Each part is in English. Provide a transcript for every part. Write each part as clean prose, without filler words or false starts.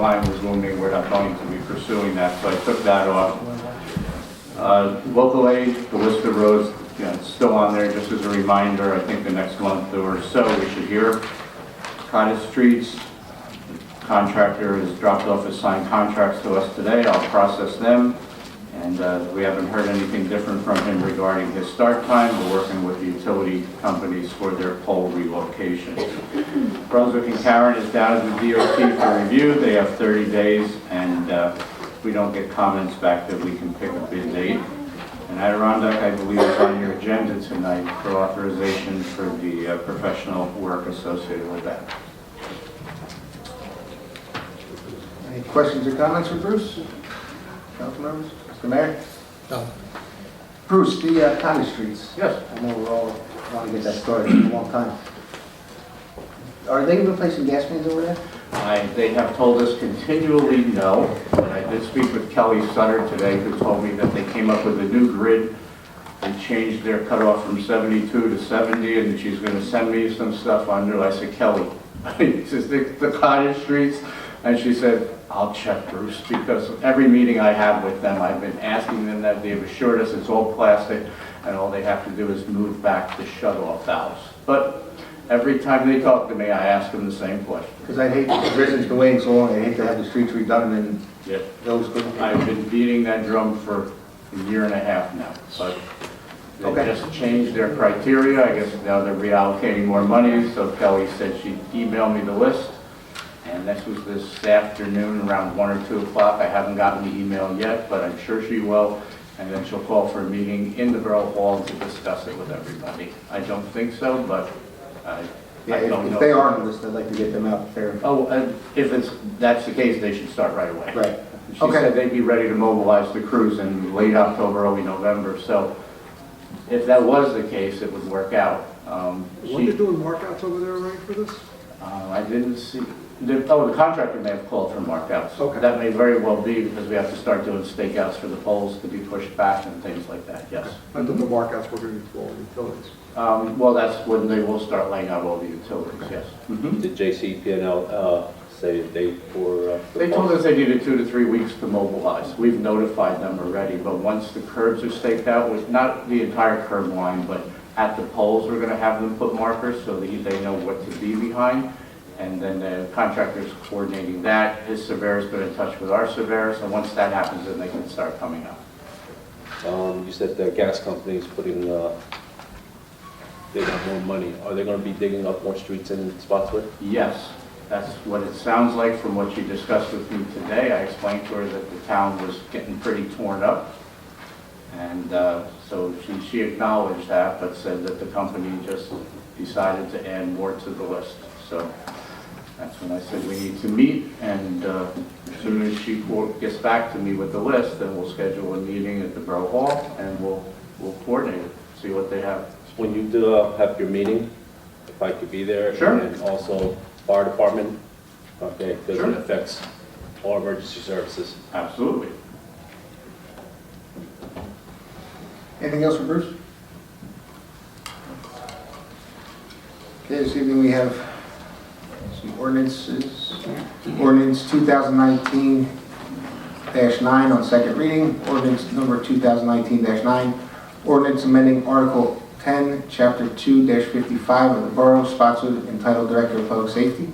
line was looming, we're not going to be pursuing that, so I took that off. Local aid, the list of roads, it's still on there just as a reminder. I think the next month or so we should hear. Cottage streets, the contractor has dropped off his signed contracts to us today. I'll process them. And we haven't heard anything different from him regarding his start time. We're working with the utility companies for their pole relocation. Brunswick and Karen is down at the DOT for review. They have 30 days, and if we don't get comments back, that we can pick a bid date. And Adirondack, I believe, is on your agenda tonight for authorization for the professional work associated with that. Any questions or comments for Bruce? Council members? Mr. Mayor? No. Bruce, the cottage streets. Yes. I know we're all want to get that started for a long time. Are they replacing gas mains over there? They have told us continually no, but I did speak with Kelly Sutter today, who told me that they came up with a new grid and changed their cutoff from 72 to 70, and she's going to send me some stuff under. I said, Kelly, this is the cottage streets, and she said, I'll check, Bruce, because every meeting I have with them, I've been asking them that. They've assured us it's all plastic, and all they have to do is move back the shut-off valves. But every time they talk to me, I ask them the same question. Because I hate, the residents been waiting so long, I hate to have the streets redone and Yeah. those couldn't. I've been beating that drum for a year and a half now, but they Okay. just changed their criteria. I guess now they're reallocating more money, so Kelly said she'd email me the list. And this afternoon around 1 or 2 o'clock. I haven't gotten the email yet, but I'm sure she will. And then she'll call for a meeting in the Borough Hall to discuss it with everybody. I don't think so, but I don't know. If they are on the list, I'd like to get them out there. Oh, and if that's the case, they should start right away. Right. She Okay. said they'd be ready to mobilize the crews in late October, early November. So if that was the case, it would work out. When they're doing markouts over there, right, for this? I didn't see, the contractor may have called for markouts. Okay. That may very well be because we have to start doing stakeouts for the poles to be pushed back and things like that, yes. I thought the markouts were going to be for all utilities. Well, that's when they will start laying out all the utilities, yes. Did JCP&L say a date for? They told us they needed 2 to 3 weeks to mobilize. We've notified them already, but once the curbs are staked out, with not the entire curb line, but at the poles, we're going to have them put markers so that they know what to be behind. And then the contractor's coordinating that. His surveyor's been in touch with our surveyor, so once that happens, then they can start coming up. You said the gas company's putting, they got more money. Are they going to be digging up more streets in Spotswood? Yes, that's what it sounds like from what she discussed with me today. I explained to her that the town was getting pretty torn up. And so she acknowledged that, but said that the company just decided to add more to the list. So that's when I said we need to meet, and as soon as she gets back to me with the list, then we'll schedule a meeting at the Borough Hall, and we'll coordinate it, see what they have. When you do have your meeting, if I could be there. Sure. And also fire department, okay, because Sure. it affects all emergency services. Absolutely. Anything else for Bruce? Okay, this evening we have some ordinances. Ordinance 2019-9 on second reading. Ordinance number 2019-9. Ordinance amending Article 10, Chapter 2-55 of the Borough of Spotswood entitled Director of Public Safety.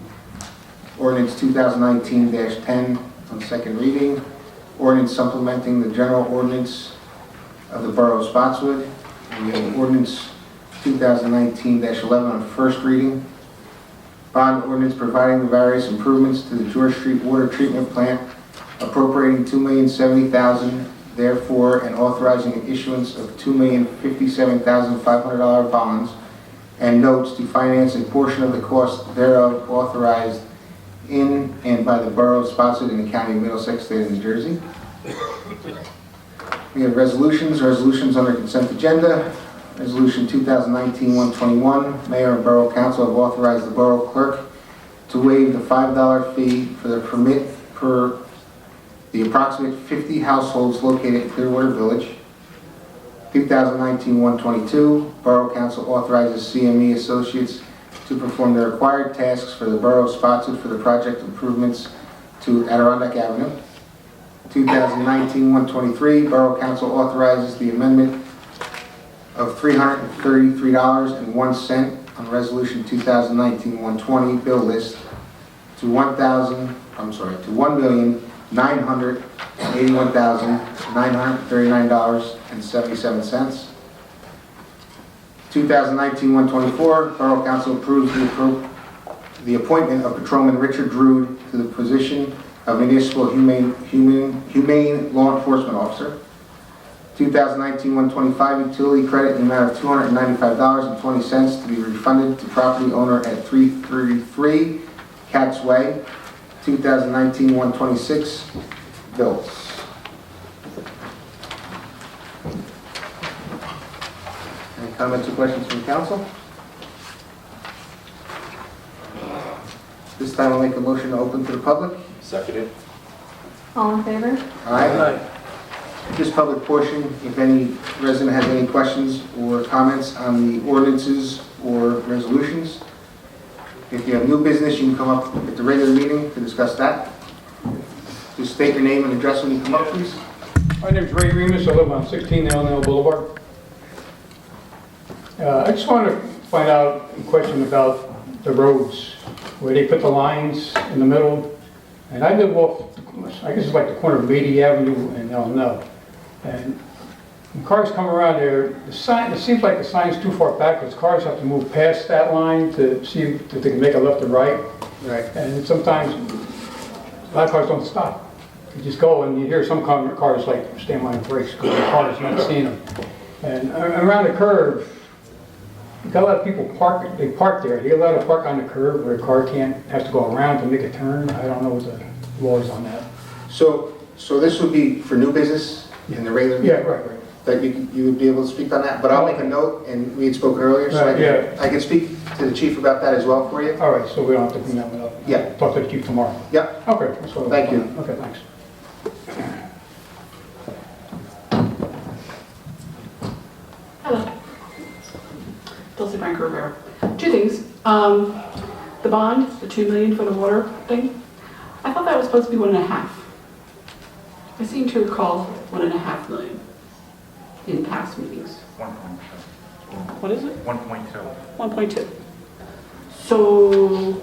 Ordinance 2019-10 on second reading. Ordinance supplementing the general ordinance of the Borough of Spotswood. And we have ordinance 2019-11 on first reading. Bond ordinance providing the various improvements to the George Street Water Treatment Plant, appropriating $2,070,000 therefore, and authorizing an issuance of $2,057,500 bonds and notes to finance a portion of the cost thereof authorized in and by the Borough of Spotswood in the County of Middlesex, State of New Jersey. We have resolutions under consent agenda. Resolution 2019-121, Mayor and Borough Council have authorized the Borough Clerk to waive the $5 fee for the permit per the approximate 50 households located in Clearwater Village. 2019-122, Borough Council authorizes CME Associates to perform the required tasks for the Borough of Spotswood for the project improvements to Adirondack Avenue. 2019-123, Borough Council authorizes the amendment of $333.01 on Resolution 2019-120 bill list to $1,981,939.77. 2019-124, Borough Council approves the appointment of Patrolman Richard Drude to the position of Municipal Humane Law Enforcement Officer. 2019-125, utility credit in the amount of $295.20 to be refunded to property owner at 333 Katz Way. 2019-126, bills. Any comments or questions from council? This time I'll make a motion to open to the public. Seconded. All in favor? Aye. This public portion, if any resident has any questions or comments on the ordinances or resolutions, if you have new business, you can come up at the regular meeting to discuss that. Just state your name and address when you come up, please. My name is Ray Remus. I live on 16 L&L Boulevard. I just want to find out a question about the roads, where they put the lines in the middle. And I live off, I guess it's like the corner of Beatty Avenue and L&L. And when cars come around there, the sign, it seems like the sign's too far back, because cars have to move past that line to see if they can make a left or right. Right. And sometimes, a lot of cars don't stop. You just go and you hear some cars like stand on the brakes because the car is not seeing them. And around the curve, you got a lot of people park there. They allowed to park on the curb where a car has to go around to make a turn. I don't know what the law is on that. So this would be for new business in the regular meeting? Yeah, right. That you would be able to speak on that, but I'll make a note, and we had spoke earlier, so I can speak to the chief about that as well for you. All right, so we don't have to bring that one up. Yeah. Talk to the chief tomorrow. Yep. Okay. That's what Thank you. Okay, thanks. Hello. Dulcie Frank Rivera. Two things. The bond, the $2 million for the water thing, I thought that was supposed to be 1.5. I seem to recall 1.5 million in past meetings. 1.2. What is it? 1.2. 1.2. So,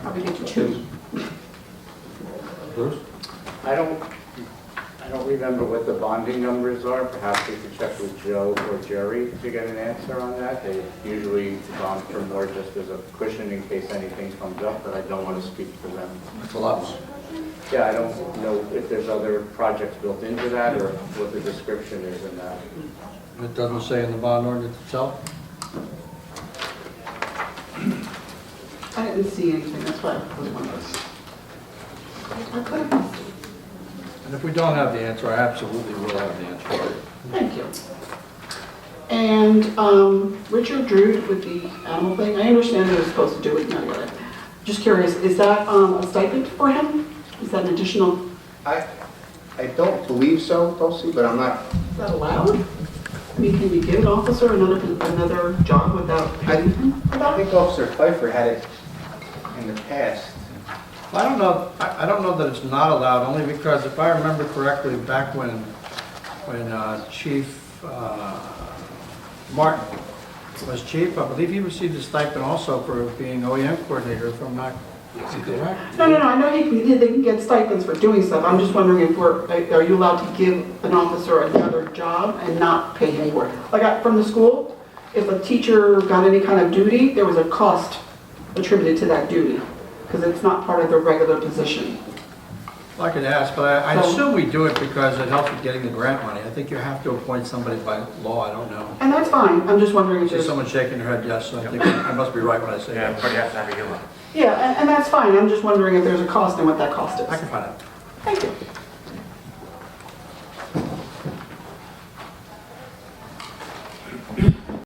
probably get to 2. Bruce? I don't remember what the bonding numbers are. Perhaps we could check with Joe or Jerry to get an answer on that. They usually bond for more just as a cushion in case anything comes up, but I don't want to speak for them. That's a lot. Yeah, I don't know if there's other projects built into that or what the description is in that. It doesn't say in the bond ordinance itself? I didn't see anything, that's why I was wondering. I could have missed it. And if we don't have the answer, I absolutely will have the answer. Thank you. And Richard Drew with the animal thing, I understand they were supposed to do it, not really. Just curious, is that a stipend for him? Is that an additional, I don't believe so, Dulcie, but I'm not. is that allowed? I mean, can we give an officer another job without paying him for I that? think Officer Pfeiffer had it in the past. I don't know that it's not allowed, only because if I remember correctly, back when Chief Martin was chief, I believe he received a stipend also for being OEM coordinator, if I'm not correct. No, I know they can get stipends for doing stuff. I'm just wondering if are you allowed to give an officer another job and not pay him for it? Like from the school, if a teacher got any kind of duty, there was a cost attributed to that duty because it's not part of their regular position. Well, I could ask, but I assume we do it because it helps with getting the grant money. I think you have to appoint somebody by law, I don't know. And that's fine. I'm just wondering if I see there's... someone shaking their head yes, so I think I must be right when I say Yeah, that. but you have to have a hearing. Yeah, and that's fine. I'm just wondering if there's a cost and what that cost is. I can find out. Thank you.